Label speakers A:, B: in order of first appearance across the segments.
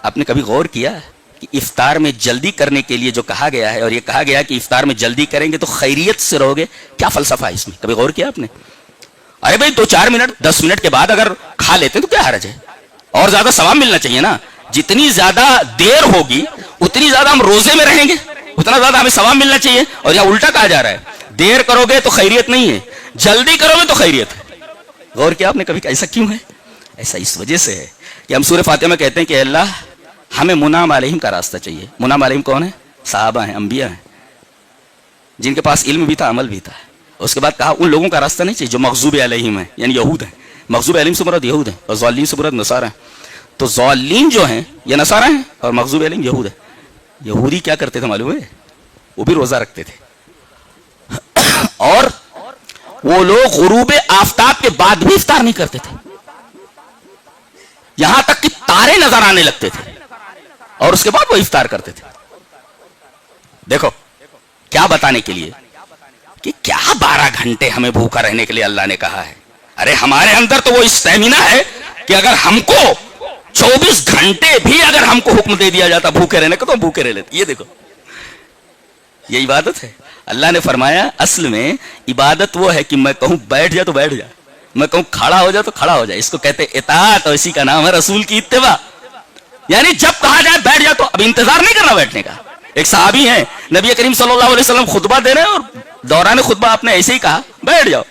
A: آپ نے کبھی غور کیا کہ افطار میں جلدی کرنے کے لیے جو کہا گیا ہے، اور یہ کہا گیا کہ افطار میں جلدی کریں گے تو خیریت سے رہو گے، کیا فلسفہ ہے اس میں؟ کبھی غور کیا آپ نے؟ ارے بھائی 2-4 منٹ 10 منٹ کے بعد اگر کھا لیتے تو کیا حرج ہے؟ اور زیادہ ثواب ملنا چاہیے نا. جتنی زیادہ دیر ہوگی اتنی زیادہ ہم روزے میں رہیں گے، اتنا زیادہ ہمیں ثواب ملنا چاہیے. اور یہاں الٹا کہا جا رہا ہے دیر کرو گے تو خیریت نہیں ہے، جلدی کرو گے تو خیریت ہے. غور کیا آپ نے کبھی؟ ایسا کیوں ہے؟ ایسا اس وجہ سے ہے کہ ہم سورہ فاتحہ میں کہتے ہیں کہ اللہ ہمیں منعم علیہم کا راستہ چاہیے. منعم علیہم کون ہے؟ صحابہ ہیں، انبیاء ہیں، جن کے پاس علم بھی تھا، عمل بھی تھا. اس کے بعد کہا ان لوگوں کا راستہ نہیں چاہیے جو مغضوب علیہم ہیں، یعنی یہود ہیں. مغضوب علیہم سے مراد یہود ہیں اور ضالین سے مراد نصارہ ہیں. تو ضالین جو ہیں یہ نصارہ ہیں اور مغضوب علیہم یہود ہیں. یہودی کیا کرتے تھے معلوم ہے؟ وہ بھی روزہ رکھتے تھے، اور وہ لوگ غروب آفتاب کے بعد بھی افطار نہیں کرتے تھے، یہاں تک کہ تارے نظر آنے لگتے تھے اور اس کے بعد وہ افطار کرتے تھے. دیکھو کیا بتانے کے لیے کہ کیا 12 گھنٹے ہمیں بھوکا رہنے کے لیے اللہ نے کہا ہے. ارے ہمارے اندر تو وہ اسٹیمنا ہے کہ اگر ہم کو 24 گھنٹے بھی اگر ہم کو حکم دے دیا جاتا بھوکے رہنے کا تو ہم بھوکے رہ لیتے. یہ دیکھو یہ عبادت ہے. اللہ نے فرمایا اصل میں عبادت وہ ہے کہ میں کہوں بیٹھ جا تو بیٹھ جا، میں کہوں کھڑا ہو جا تو کھڑا ہو جائے. اس کو کہتے ہیں اطاعت، اور اسی کا نام ہے رسول کی اتباع. یعنی جب کہا جائے بیٹھ جا تو اب انتظار نہیں کرنا بیٹھنے کا. ایک صحابی ہیں، نبی کریم صلی اللہ علیہ وسلم خطبہ دے رہے ہیں اور دوران خطبہ آپ نے ایسے ہی کہا بیٹھ جاؤ.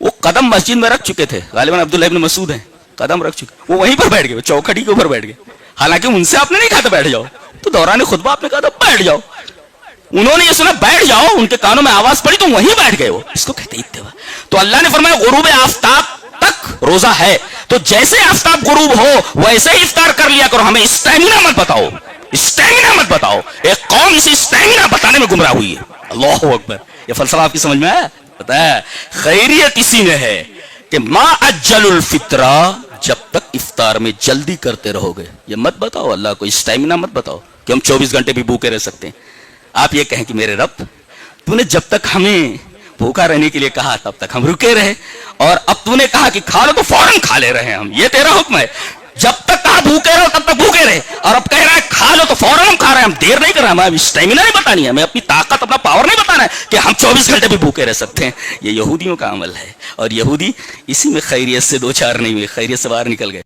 A: وہ قدم مسجد میں رکھ چکے تھے، غالباً عبداللہ ابن مسعود ہیں، قدم رکھ چکے، وہ وہیں پر بیٹھ گئے، چوکھٹی کے اوپر بیٹھ گئے. حالانکہ ان سے آپ نے نہیں کہا تھا بیٹھ جاؤ، تو دوران خطبہ آپ نے کہا تھا بیٹھ جاؤ. انہوں نے یہ سنا بیٹھ جاؤ، ان کے کانوں میں آواز پڑی تو وہیں بیٹھ گئے. وہ اس کو کہتے ہیں اتباع. تو اللہ نے فرمایا غروب آفتاب تک روزہ ہے، تو جیسے آفتاب غروب ہو ویسے ہی افطار کر لیا کرو. ہمیں اسٹیمنا مت بتاؤ، اسٹیمنا مت بتاؤ. ایک قوم اسی اسٹیمنا بتانے میں گمراہ ہوئی ہے. اللہ اکبر. یہ فلسفہ آپ کی سمجھ میں آیا؟ پتہ ہے خیریت اسی میں ہے کہ ما اجل الفطرہ، جب تک افطار میں جلدی کرتے رہو گے. یہ مت بتاؤ اللہ کو، اسٹیمنا مت بتاؤ کہ ہم 24 گھنٹے بھی بھوکے رہ سکتے ہیں. آپ یہ کہیں کہ میرے رب تو نے جب تک ہمیں بھوکا رہنے کے لیے کہا تب تک ہم رکے رہے، اور اب تو نے کہا کہ کھا لو تو فوراً کھا لے رہے ہیں ہم. یہ تیرا حکم ہے، جب تک کہا بھوکے رہو تب تک بھوکے رہے، اور اب کہہ رہا ہے کھا لو تو فوراً ہم کھا رہے ہیں. ہم دیر نہیں کر رہے ہیں، ہمیں اسٹیمنا نہیں بتانی ہے، ہمیں اپنی طاقت اپنا پاور نہیں بتانا ہے کہ ہم 24 گھنٹے بھی بھوکے رہ سکتے ہیں. یہ یہودیوں کا عمل ہے، اور یہودی اسی میں خیریت سے 2-4 نہیں ہوئے، خیریت سے باہر نکل گئے.